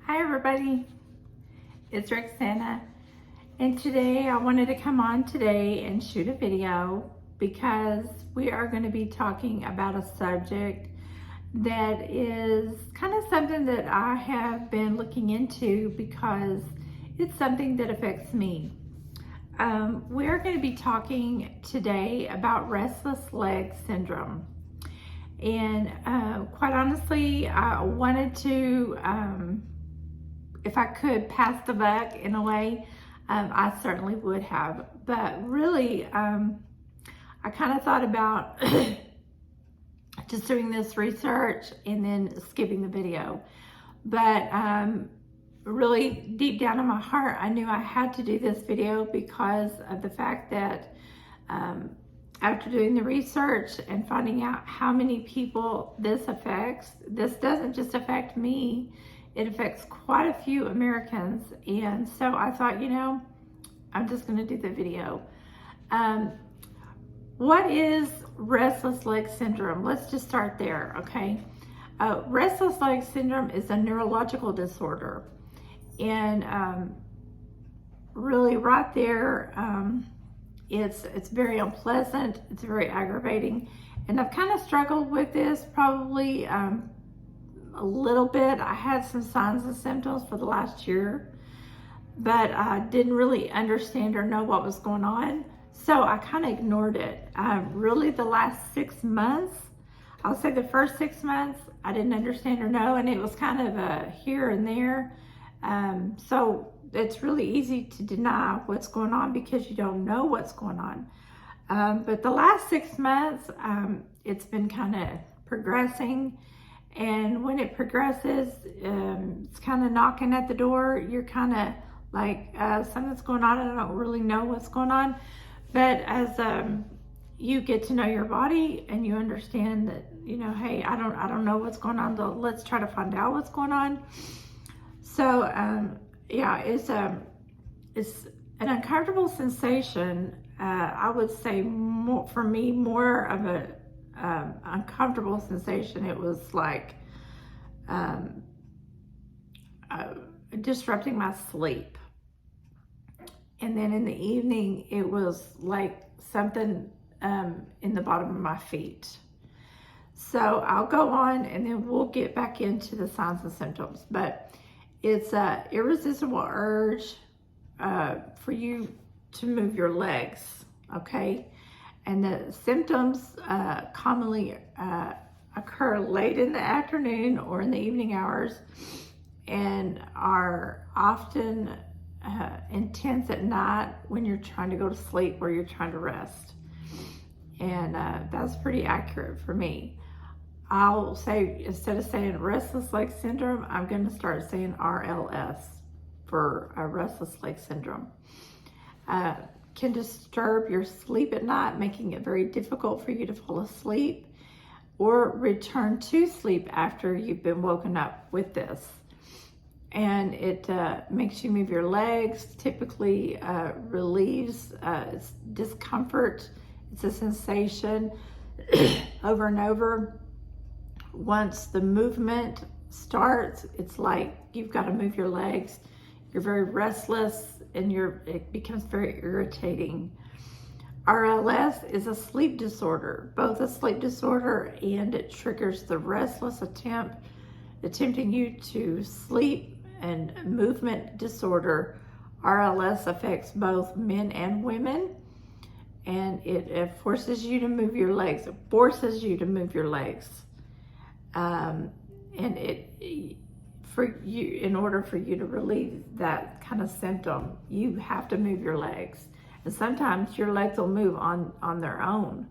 Hi everybody, it's Roxana, and today I wanted to come on today and shoot a video because we are going to be talking about a subject that is kind of something that I have been looking into because it's something that affects me. We are going to be talking today about restless leg syndrome. And quite honestly, I wanted to if I could pass the buck in a way, I certainly would have. But really, I kind of thought about just doing this research and then skipping the video. But really deep down in my heart, I knew I had to do this video because of the fact that after doing the research and finding out how many people this affects, this doesn't just affect me, it affects quite a few Americans. And so I thought, I'm just going to do the video. What is restless leg syndrome? Let's just start there, okay? Restless leg syndrome is a neurological disorder. And really right there, it's very unpleasant, it's very aggravating. And I've kind of struggled with this probably a little bit. I had some signs and symptoms for the last year, but I didn't really understand or know what was going on. So I kind of ignored it. Really the last 6 months, I'll say the first 6 months, I didn't understand or know, and it was kind of a here and there. So it's really easy to deny what's going on because you don't know what's going on. But the last 6 months, it's been kind of progressing. And when it progresses, it's kind of knocking at the door. You're kind of like, something's going on. I don't really know what's going on. But as you get to know your body and you understand that, hey, I don't know what's going on. Though, let's try to find out what's going on. So, yeah, it's an uncomfortable sensation. I would say for me, more of a uncomfortable sensation. It was like disrupting my sleep. And then in the evening, it was like something in the bottom of my feet. So I'll go on and then we'll get back into the signs and symptoms. But it's an irresistible urge for you to move your legs, okay? And the symptoms commonly occur late in the afternoon or in the evening hours and are often intense at night when you're trying to go to sleep or you're trying to rest. And that's pretty accurate for me. I'll say, instead of saying restless leg syndrome, I'm going to start saying RLS for restless leg syndrome. Can disturb your sleep at night, making it very difficult for you to fall asleep or return to sleep after you've been woken up with this. And it makes you move your legs, typically relieves discomfort. It's a sensation over and over. Once the movement starts, it's like you've got to move your legs. You're very restless and it becomes very irritating. RLS is a sleep disorder, both a sleep disorder and it triggers the restless attempting you to sleep, and movement disorder. RLS affects both men and women, and it forces you to move your legs. It forces you to move your legs. And for you, in order for you to relieve that kind of symptom, you have to move your legs. And sometimes your legs will move on their own.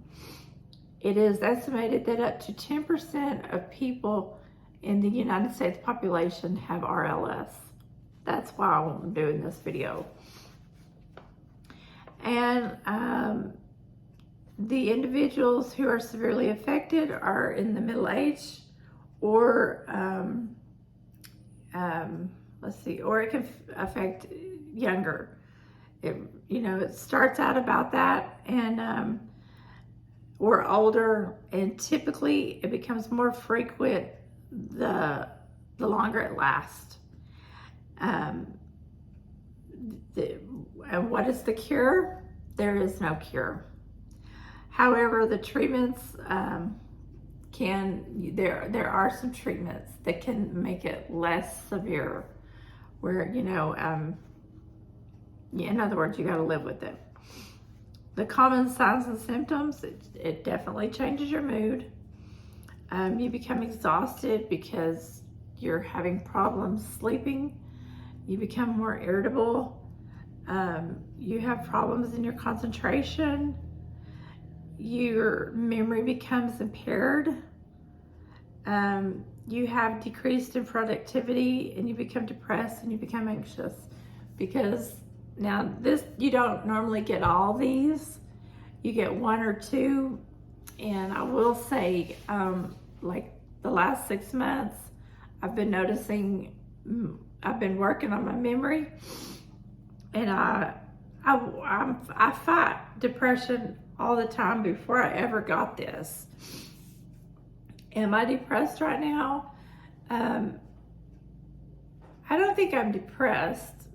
It is estimated that up to 10% of people in the United States population have RLS. That's why I'm doing this video. And the individuals who are severely affected are in the middle age, or or it can affect younger. It starts out about that, and or older, and typically it becomes more frequent the longer it lasts. And what is the cure? There is no cure. However, the treatments there are some treatments that can make it less severe, where, in other words, you got to live with it. The common signs and symptoms, it definitely changes your mood. You become exhausted because you're having problems sleeping. You become more irritable. You have problems in your concentration. Your memory becomes impaired. You have decreased in productivity, and you become depressed and you become anxious, because now you don't normally get all these. You get one or two. And I will say, like the last 6 months, I've been noticing, I've been working on my memory, and I fight depression all the time before I ever got this. Am I depressed right now? I don't think I'm depressed.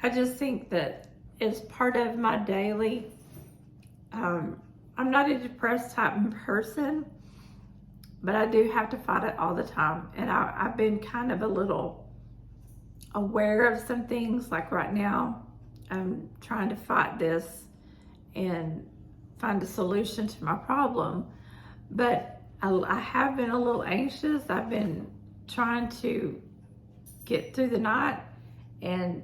I just think that it's part of my daily, I'm not a depressed type of person, but I do have to fight it all the time. And I've been kind of a little aware of some things. Like right now, I'm trying to fight this and find a solution to my problem. But I have been a little anxious. I've been trying to get through the night and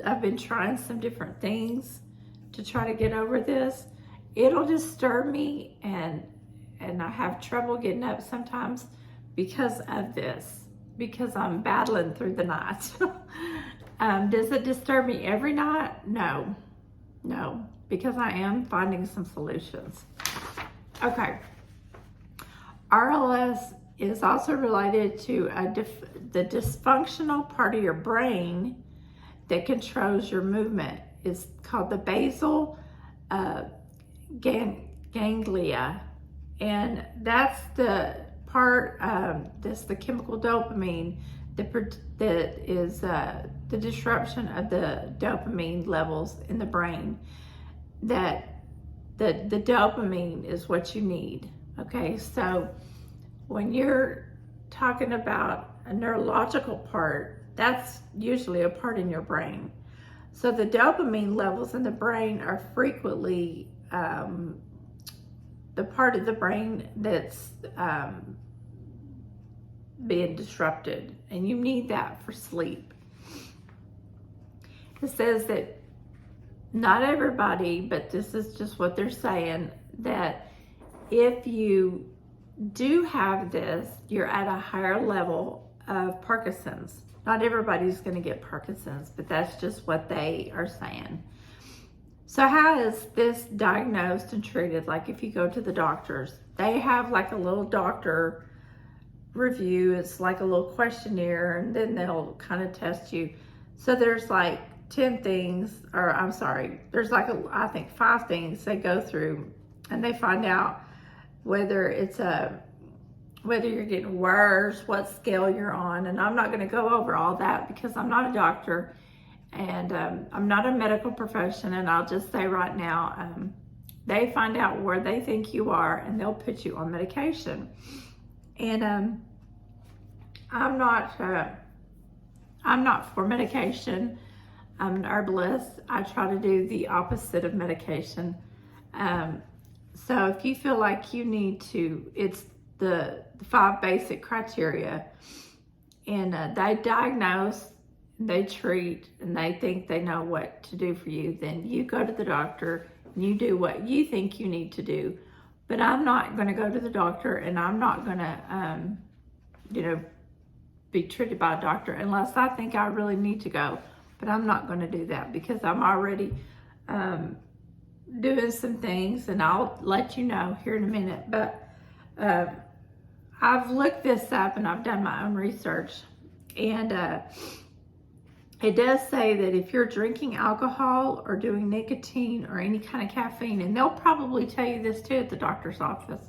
I've been trying some different things to try to get over this. It'll disturb me, and I have trouble getting up sometimes because of this, because I'm battling through the night. Does it disturb me every night? No, because I am finding some solutions. Okay. RLS is also related to the dysfunctional part of your brain that controls your movement. It's called the basal ganglia, and that's the part, that's the chemical dopamine that is the disruption of the dopamine levels in the brain. That the dopamine is what you need. Okay, so when you're talking about a neurological part, that's usually a part in your brain. So the dopamine levels in the brain are frequently the part of the brain that's being disrupted, and you need that for sleep. It says that not everybody, but this is just what they're saying, that if you do have this, you're at a higher level of Parkinson's. Not everybody's going to get Parkinson's, but that's just what they are saying. So how is this diagnosed and treated? Like if you go to the doctors, they have like a little doctor review. It's like a little questionnaire, and then they'll kind of test you. So there's like 10 things, or I'm sorry, there's like I think 5 things they go through, and they find out whether you're getting worse, what scale you're on. And I'm not going to go over all that because I'm not a doctor, and I'm not a medical profession. And I'll just say right now, they find out where they think you are, and they'll put you on medication. And I'm not for medication. I'm an herbalist. I try to do the opposite of medication. So if you feel like you need to, it's the 5 basic criteria, and they diagnose, they treat, and they think they know what to do for you. Then you go to the doctor and you do what you think you need to do. But I'm not going to go to the doctor, and I'm not going to, be treated by a doctor unless I think I really need to go. But I'm not going to do that because I'm already doing some things, and I'll let you know here in a minute. But I've looked this up, and I've done my own research, and it does say that if you're drinking alcohol or doing nicotine or any kind of caffeine, and they'll probably tell you this too at the doctor's office,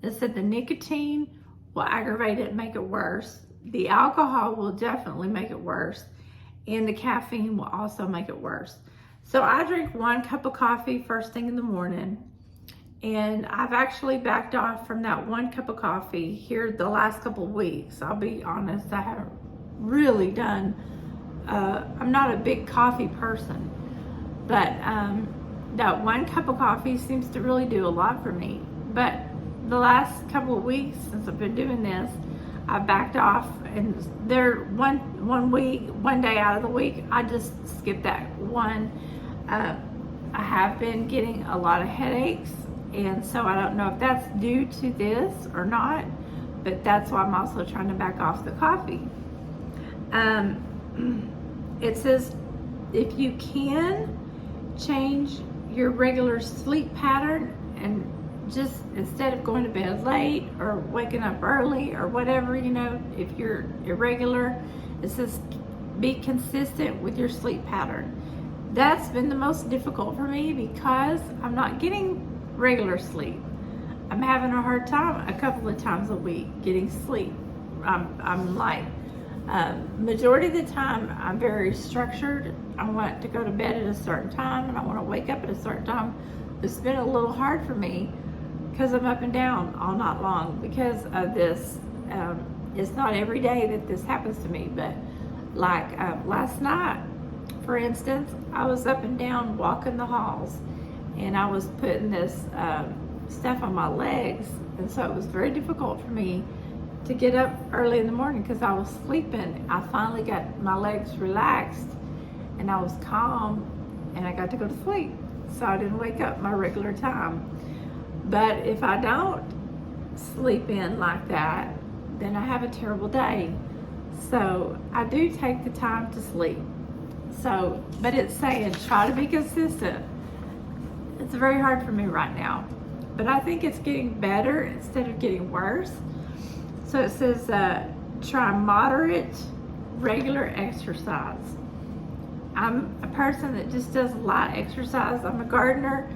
it said the nicotine will aggravate it and make it worse. the alcohol will definitely make it worse, and the caffeine will also make it worse. So I drink 1 cup of coffee first thing in the morning, and I've actually backed off from that 1 cup of coffee here the last couple of weeks. I'll be honest, I haven't really done, I'm not a big coffee person, but that 1 cup of coffee seems to really do a lot for me. But the last couple of weeks since I've been doing this, I've backed off, and there one day out of the week, I just skip that one. I have been getting a lot of headaches, and so I don't know if that's due to this or not, but that's why I'm also trying to back off the coffee. It says if you can change your regular sleep pattern, and just instead of going to bed late or waking up early or whatever, you know, if you're irregular, it says be consistent with your sleep pattern. That's been the most difficult for me because I'm not getting regular sleep. I'm having a hard time a couple of times a week getting sleep. I'm like, majority of the time I'm very structured. I want to go to bed at a certain time and I want to wake up at a certain time. It's been a little hard for me because I'm up and down all night long because of this. It's not every day that this happens to me, but like last night, for instance, I was up and down walking the halls, and I was putting this stuff on my legs, and so it was very difficult for me to get up early in the morning because I was sleeping. I finally got my legs relaxed, and I was calm, and I got to go to sleep, so I didn't wake up my regular time. But if I don't sleep in like that, then I have a terrible day. So I do take the time to sleep. So, but it's saying try to be consistent. It's very hard for me right now, but I think it's getting better instead of getting worse. So it says try moderate, regular exercise. I'm a person that just does a lot of exercise. I'm a gardener,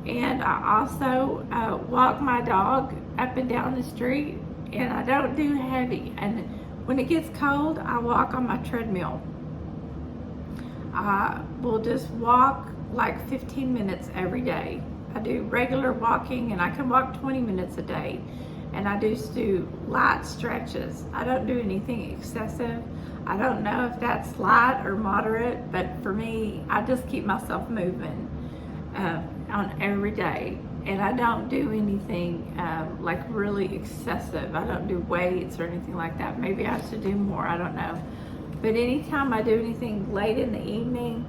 and I also walk my dog up and down the street, and I don't do heavy. And when it gets cold, I walk on my treadmill. I will just walk like 15 minutes every day. I do regular walking, and I can walk 20 minutes a day. And I just do light stretches. I don't do anything excessive. I don't know if that's light or moderate, but for me, I just keep myself moving on every day. And I don't do anything like really excessive. I don't do weights or anything like that. Maybe I should do more, I don't know. But anytime I do anything late in the evening,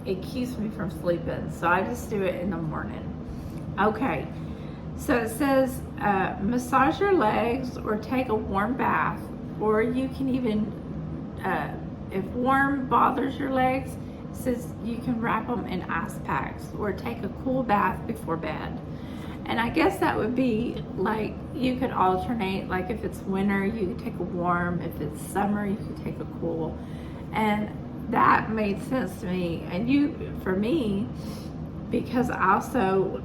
it keeps me from sleeping. So I just do it in the morning. Okay, so it says massage your legs or take a warm bath, or you can even, if warm bothers your legs, it says you can wrap them in ice packs or take a cool bath before bed. And I guess that would be like, you could alternate, like if it's winter, you could take a warm, if it's summer, you could take a cool. And that made sense to me. And for me, because also,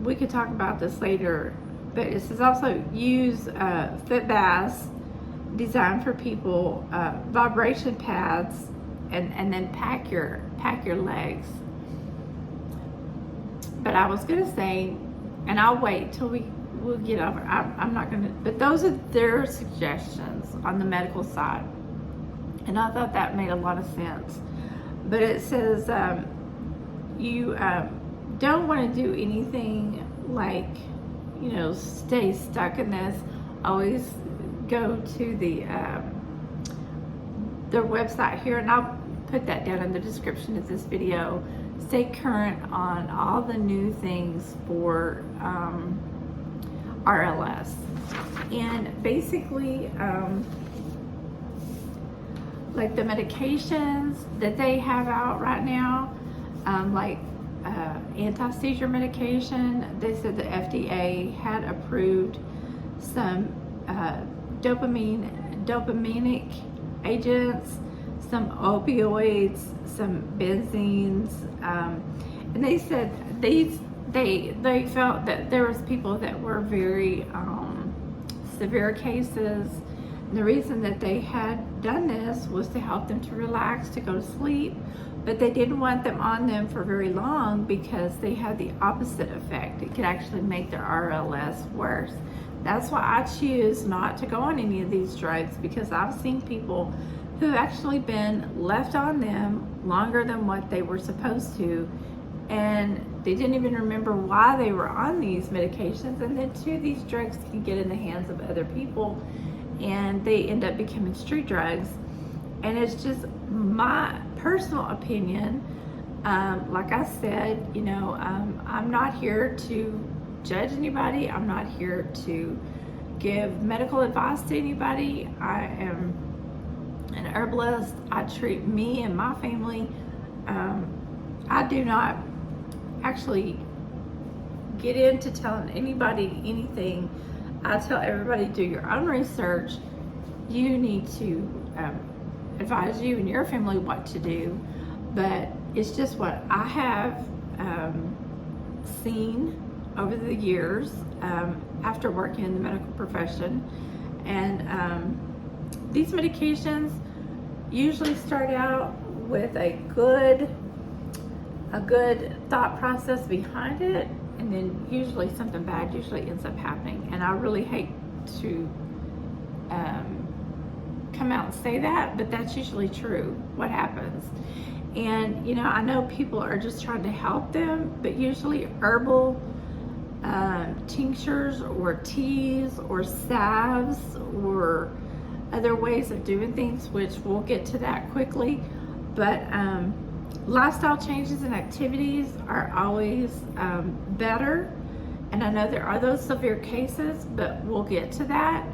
we could talk about this later, but it says also use foot baths designed for people, vibration pads, and then pack your legs. But I was gonna say, and I'll wait till we'll get over. I'm not gonna, but those are their suggestions on the medical side, and I thought that made a lot of sense. But it says you don't want to do anything like, you know, stay stuck in this. Always go to their website here, and I'll put that down in the description of this video. Stay current on all the new things for RLS. And basically, like the medications that they have out right now, like anti-seizure medication, they said the FDA had approved some dopaminic agents, some opioids, some benzenes, and they said they felt that there was people that were very severe cases And the reason that they had done this was to help them to relax, to go to sleep, but they didn't want them on them for very long because they had the opposite effect. It could actually make their RLS worse. That's why I choose not to go on any of these drugs, because I've seen people who have actually been left on them longer than what they were supposed to, and they didn't even remember why they were on these medications. And then too, these drugs can get in the hands of other people and they end up becoming street drugs. And it's just my personal opinion. Like I said, you know, I'm not here to judge anybody. I'm not here to give medical advice to anybody. I am an herbalist. I treat me and my family. I do not actually get into telling anybody anything. I tell everybody, do your own research. You need to advise you and your family what to do, but it's just what I have seen over the years after working in the medical profession. And these medications usually start out with a good thought process behind it, and then usually something bad usually ends up happening. And I really hate to come out and say that, but that's usually true, what happens. And you know, I know people are just trying to help them, but usually herbal tinctures or teas or salves or other ways of doing things, which we'll get to that quickly, but lifestyle changes and activities are always better. And I know there are those severe cases, but we'll get to that.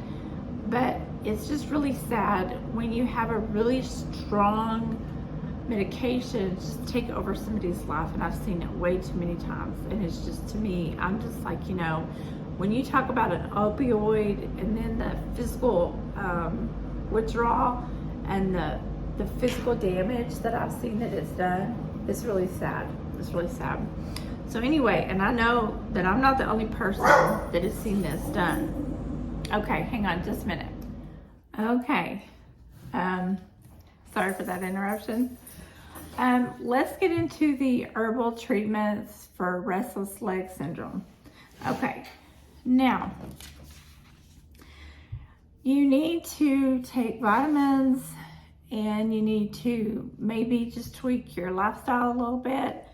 But it's just really sad when you have a really strong medication just take over somebody's life. And I've seen it way too many times. And it's just, to me, I'm just like, you know, when you talk about an opioid and then the physical withdrawal and the physical damage that I've seen that it's done, it's really sad. It's really sad. So anyway, and I know that I'm not the only person that has seen this done. Okay, hang on just a minute. Okay, sorry for that interruption. Let's get into the herbal treatments for restless leg syndrome. Okay, now you need to take vitamins, and you need to maybe just tweak your lifestyle a little bit.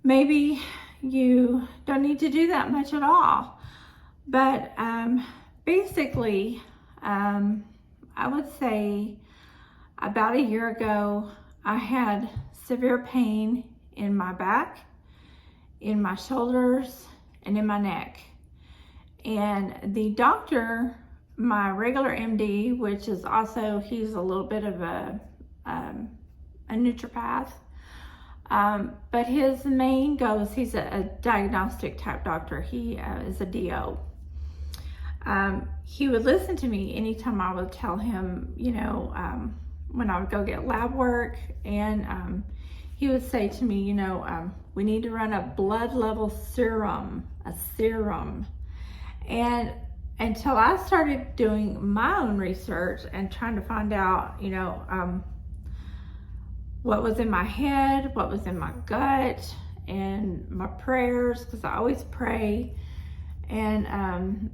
Maybe you don't need to do that much at all. But basically, I would say about a year ago, I had severe pain in my back, in my shoulders, and in my neck. And the doctor, my regular MD, which is also, he's a little bit of a naturopath, but his main goes, he's a diagnostic type doctor. He is a DO. He would listen to me anytime I would tell him, you know, when I would go get lab work, and he would say to me, you know, we need to run a blood level serum, a serum. And until I started doing my own research and trying to find out, you know, what was in my head, what was in my gut, and my prayers, because I always pray, and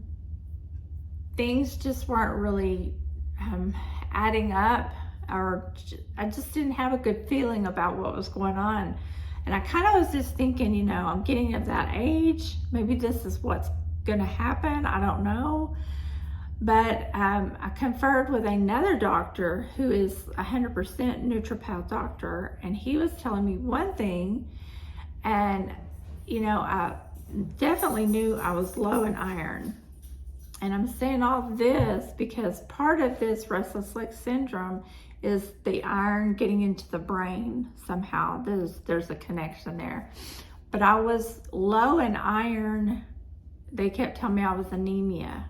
things just weren't really adding up, or I just didn't have a good feeling about what was going on. And I kind of was just thinking, you know, I'm getting of that age, maybe this is what's gonna happen, I don't know. But I conferred with another doctor who is 100% naturopath doctor, and he was telling me one thing, and you know, I definitely knew I was low in iron. And I'm saying all this because part of this restless leg syndrome is the iron getting into the brain somehow. There's a connection there. But I was low in iron. They kept telling me I was anemia.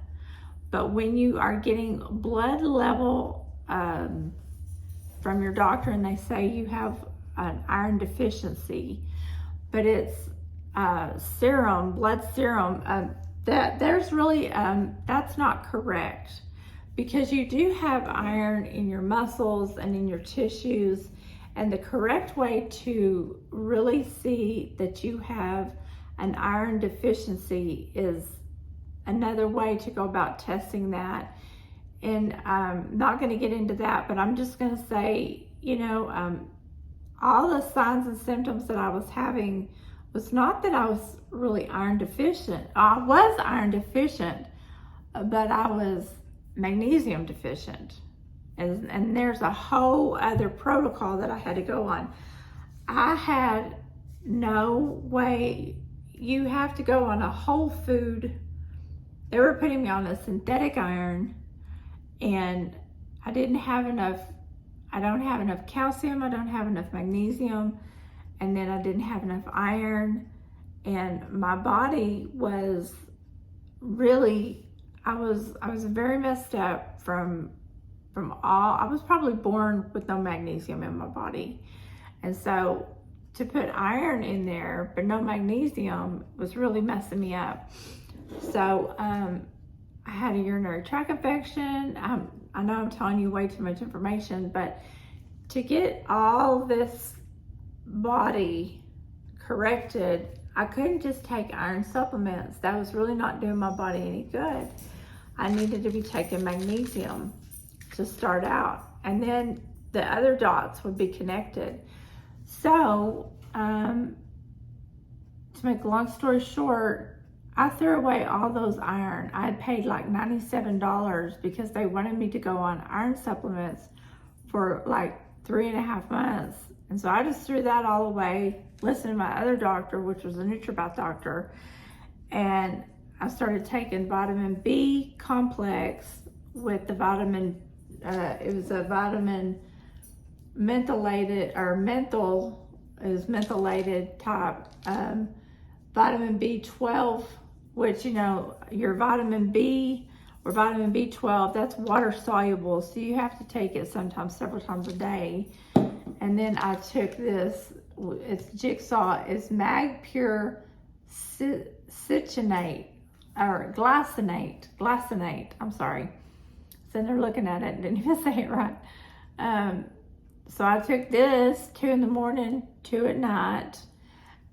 But when you are getting blood level from your doctor and they say you have an iron deficiency, but it's serum, blood serum, that there's really, that's not correct, because you do have iron in your muscles and in your tissues. And the correct way to really see that you have an iron deficiency is another way to go about testing that. And I'm not going to get into that, but I'm just going to say, all the signs and symptoms that I was having was not that I was really iron deficient. I was iron deficient, but I was magnesium deficient. And there's a whole other protocol that I had to go on. I had no way. You have to go on a whole food. They were putting me on a synthetic iron, and I don't have enough calcium, I don't have enough magnesium, and then I didn't have enough iron, and my body was really, I was very messed up from I was probably born with no magnesium in my body. And so to put iron in there but no magnesium was really messing me up. So I had a urinary tract infection. I know I'm telling you way too much information, but to get all this body corrected, I couldn't just take iron supplements. That was really not doing my body any good. I needed to be taking magnesium to start out, and then the other dots would be connected. So to make a long story short, I threw away all those iron. I had paid like $97 because they wanted me to go on iron supplements for like 3.5 months. And so I just threw that all away, listened to my other doctor, which was a NutriBath doctor, and I started taking vitamin B complex with the vitamin, it was a vitamin mentholated, or menthol, is mentholated type, vitamin B12, which, your vitamin B or vitamin B12, that's water soluble. So you have to take it sometimes several times a day. And then I took this, it's Jigsaw, it's Mag Pure Citrate, or glycinate, I'm sorry. So they're looking at it and didn't even say it right. So I took this 2 in the morning, 2 at night,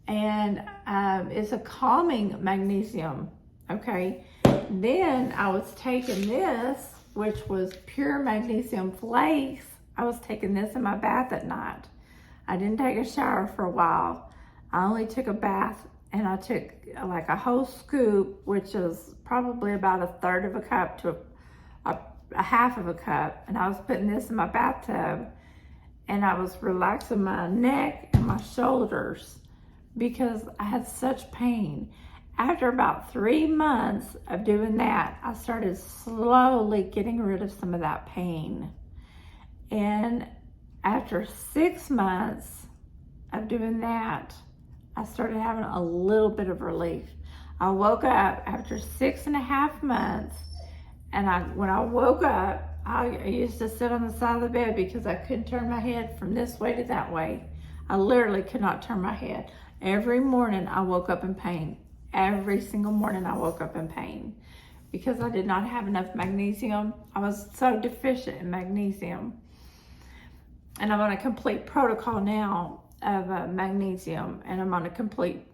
and it's a calming magnesium, okay? Then I was taking this, which was pure magnesium flakes. I was taking this in my bath at night. I didn't take a shower for a while. I only took a bath, and I took like a whole scoop, which is probably about 1/3 of a cup to a half of a cup. And I was putting this in my bathtub, and I was relaxing my neck and my shoulders because I had such pain. After about 3 months of doing that, I started slowly getting rid of some of that pain. And after 6 months of doing that, I started having a little bit of relief. I woke up after 6.5 months, and when I woke up, I used to sit on the side of the bed because I couldn't turn my head from this way to that way. I literally could not turn my head. Every morning I woke up in pain. Every single morning I woke up in pain because I did not have enough magnesium. I was so deficient in magnesium. And I'm on a complete protocol now of magnesium, and I'm on a complete,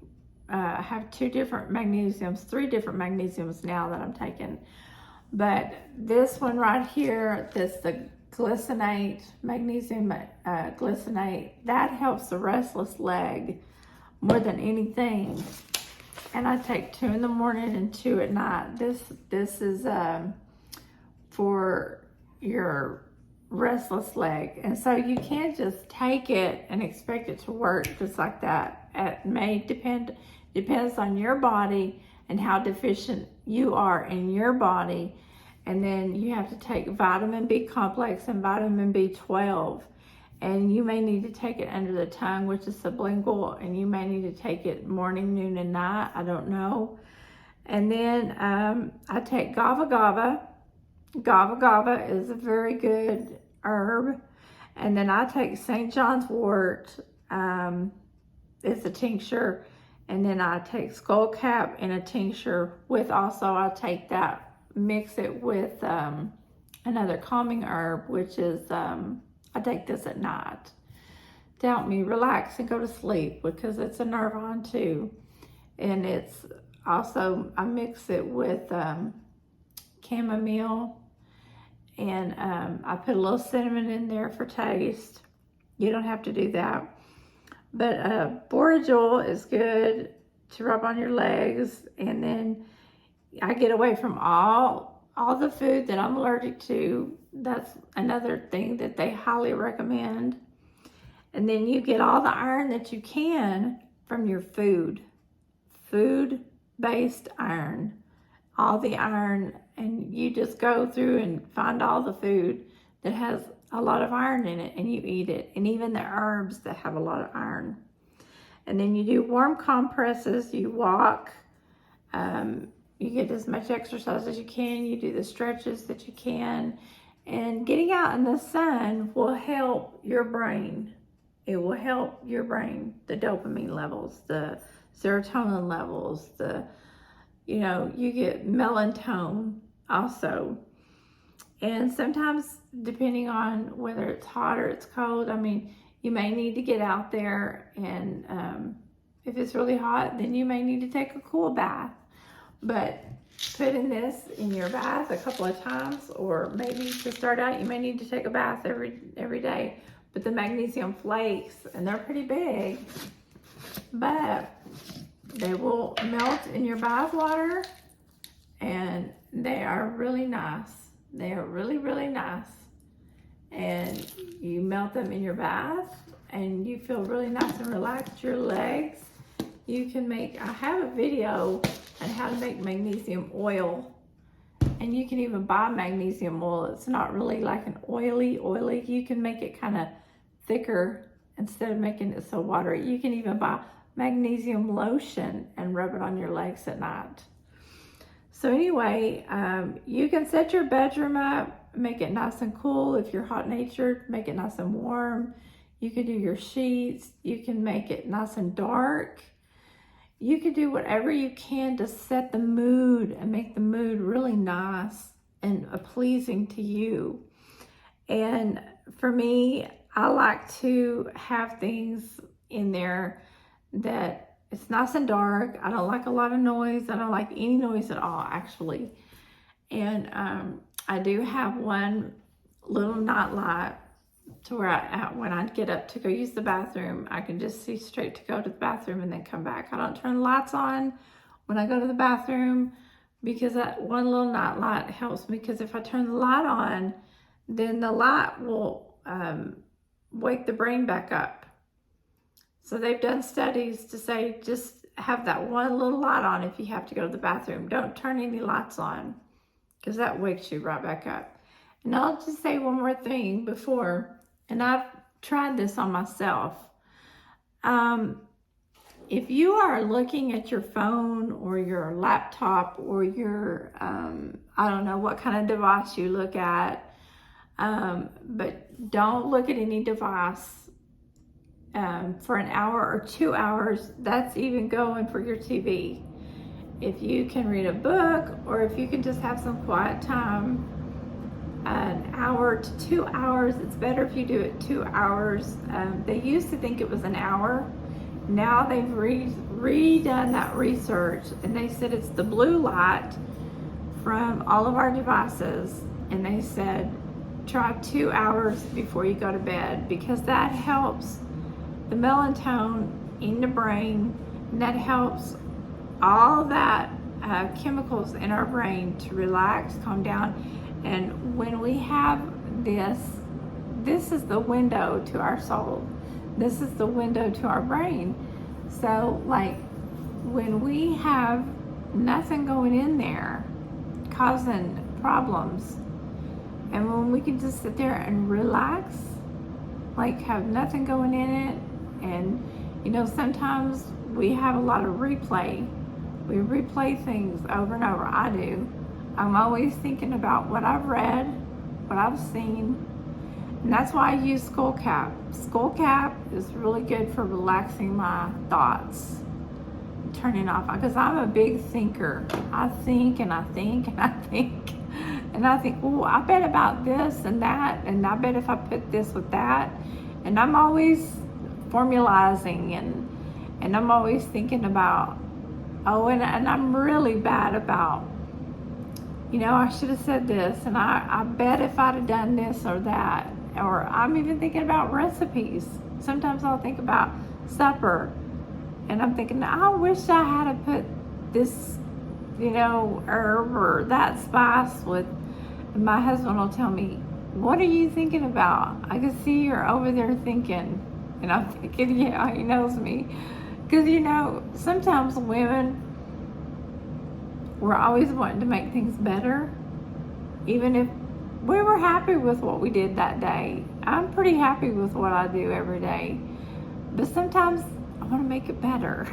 I have 2 different magnesiums, 3 different magnesiums now that I'm taking. But this one right here, the glycinate, magnesium glycinate, that helps the restless leg more than anything. And I take 2 in the morning and 2 at night. This is for your restless leg. And so you can't just take it and expect it to work just like that. It may depends on your body and how deficient you are in your body. And then you have to take vitamin B complex and vitamin B12. And you may need to take it under the tongue, which is sublingual, and you may need to take it morning, noon, and night. I don't know. And then I take Kava Kava. Kava Kava is a very good herb. And then I take St. John's Wort. It's a tincture. And then I take skullcap in a tincture with also, I'll take that, mix it with another calming herb, which is, I take this at night to help me relax and go to sleep, because it's a nerve on too. And it's also, I mix it with chamomile, and I put a little cinnamon in there for taste. You don't have to do that. But borage oil is good to rub on your legs, and then I get away from all the food that I'm allergic to. That's another thing that they highly recommend. And then you get all the iron that you can from your food-based iron, all the iron, and you just go through and find all the food that has a lot of iron in it, and you eat it, and even the herbs that have a lot of iron. And then you do warm compresses, you walk, you get as much exercise as you can, you do the stretches that you can, and getting out in the sun will help your brain. It will help your brain, the dopamine levels, the serotonin levels, you get melatonin also. And sometimes, depending on whether it's hot or it's cold, I mean, you may need to get out there, and if it's really hot, then you may need to take a cool bath. But putting this in your bath a couple of times, or maybe to start out, you may need to take a bath every day. But the magnesium flakes, and they're pretty big, but they will melt in your bath water, and they are really nice. They are really, really nice. And you melt them in your bath, and you feel really nice and relaxed. Your legs, you can make, I have a video on how to make magnesium oil, and you can even buy magnesium oil. It's not really like an oily. You can make it kind of thicker instead of making it so watery. You can even buy magnesium lotion and rub it on your legs at night. So anyway, you can set your bedroom up, make it nice and cool. If you're hot-natured, make it nice and warm. You can do your sheets. You can make it nice and dark. You can do whatever you can to set the mood and make the mood really nice and pleasing to you. And for me, I like to have things in there that it's nice and dark. I don't like a lot of noise. I don't like any noise at all, actually. And I do have one little night light to where when I get up to go use the bathroom, I can just see straight to go to the bathroom and then come back. I don't turn the lights on when I go to the bathroom, because that one little night light helps me. Because if I turn the light on, then the light will wake the brain back up. So they've done studies to say just have that one little light on if you have to go to the bathroom. Don't turn any lights on, because that wakes you right back up. And I'll just say one more thing before, and I've tried this on myself. If you are looking at your phone or your laptop or your, I don't know what kind of device you look at, but don't look at any device for an hour or 2 hours. That's even going for your TV. If you can read a book, or if you can just have some quiet time, an hour to 2 hours. It's better if you do it 2 hours. They used to think it was an hour. Now they've redone that research, and they said it's the blue light from all of our devices, and they said try 2 hours before you go to bed, because that helps the melatonin in the brain, and that helps all that chemicals in our brain to relax, calm down. And when we have this is the window to our soul. This is the window to our brain. So like when we have nothing going in there causing problems, and when we can just sit there and relax, like have nothing going in it. And sometimes we have a lot of replay. We replay things over and over. I do. I'm always thinking about what I've read, what I've seen, and that's why I use skullcap. Skullcap is really good for relaxing my thoughts, turning off, because I'm a big thinker. I think and I think and I think, and And I think, well, I bet about this and that, and I bet if I put this with that. And I'm always formalizing, and I'm always thinking about, oh, and I'm really bad about, I should have said this, and I bet if I'd have done this or that, or I'm even thinking about recipes. Sometimes I'll think about supper, and I'm thinking, I wish I had put this, herb or that spice with. And my husband will tell me, what are you thinking about? I can see you're over there thinking. And I'm thinking, yeah, he knows me. Because, sometimes women, we're always wanting to make things better. Even if we were happy with what we did that day. I'm pretty happy with what I do every day. But sometimes I want to make it better.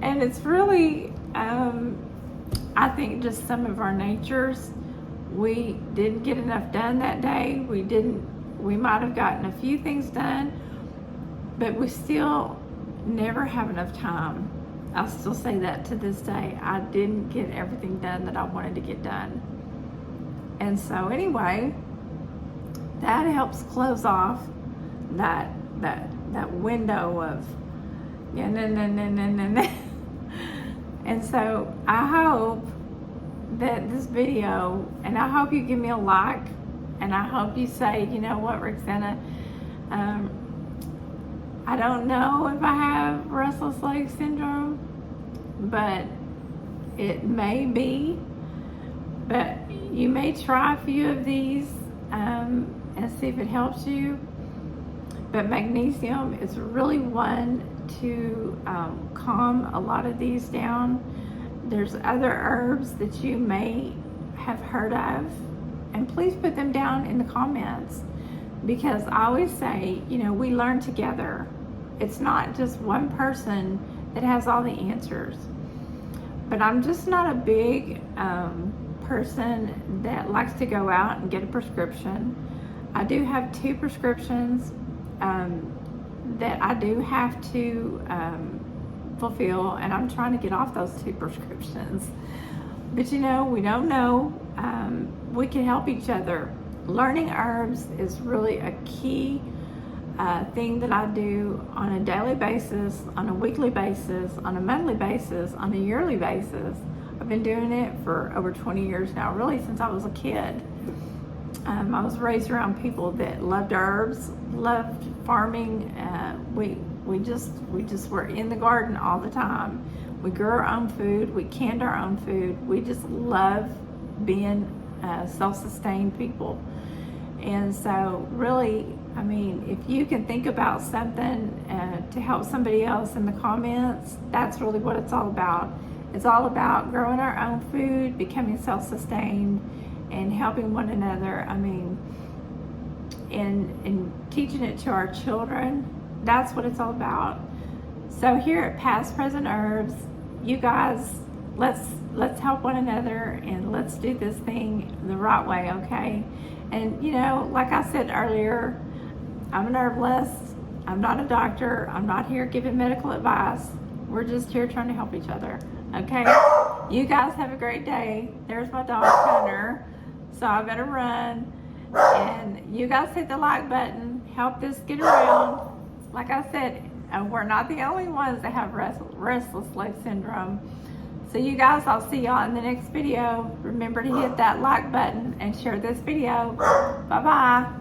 And it's really, I think, just some of our natures. We didn't get enough done that day. We might have gotten a few things done, but we still never have enough time. I still say that to this day. I didn't get everything done that I wanted to get done. And so anyway, that helps close off that window of And so I hope that this video, and I hope you give me a like, and I hope you say, you know what, Roxana, I don't know if I have restless leg syndrome, but it may be. But you may try a few of these and see if it helps you. But magnesium is really one to calm a lot of these down. There's other herbs that you may have heard of, and please put them down in the comments, because I always say, we learn together. It's not just one person that has all the answers. But I'm just not a big person that likes to go out and get a prescription. I do have 2 prescriptions that I do have to fulfill, and I'm trying to get off those 2 prescriptions. But we don't know. We can help each other. Learning herbs is really a key thing that I do on a daily basis, on a weekly basis, on a monthly basis, on a yearly basis. I've been doing it for over 20 years now, really since I was a kid. I was raised around people that loved herbs, loved farming. We just were in the garden all the time. We grew our own food. We canned our own food. We just love being self-sustained people. And so really, if you can think about something to help somebody else in the comments, that's really what it's all about. It's all about growing our own food, becoming self-sustained, and helping one another. And teaching it to our children. That's what it's all about. So here at Past Present Herbs, you guys, let's help one another, and let's do this thing the right way, okay? And like I said earlier, I'm an herbalist. I'm not a doctor. I'm not here giving medical advice. We're just here trying to help each other, okay? You guys have a great day. There's my dog, Hunter. So I better run. And you guys hit the like button. Help this get around. Like I said, we're not the only ones that have restless leg syndrome. So you guys, I'll see y'all in the next video. Remember to hit that like button and share this video. Bye-bye.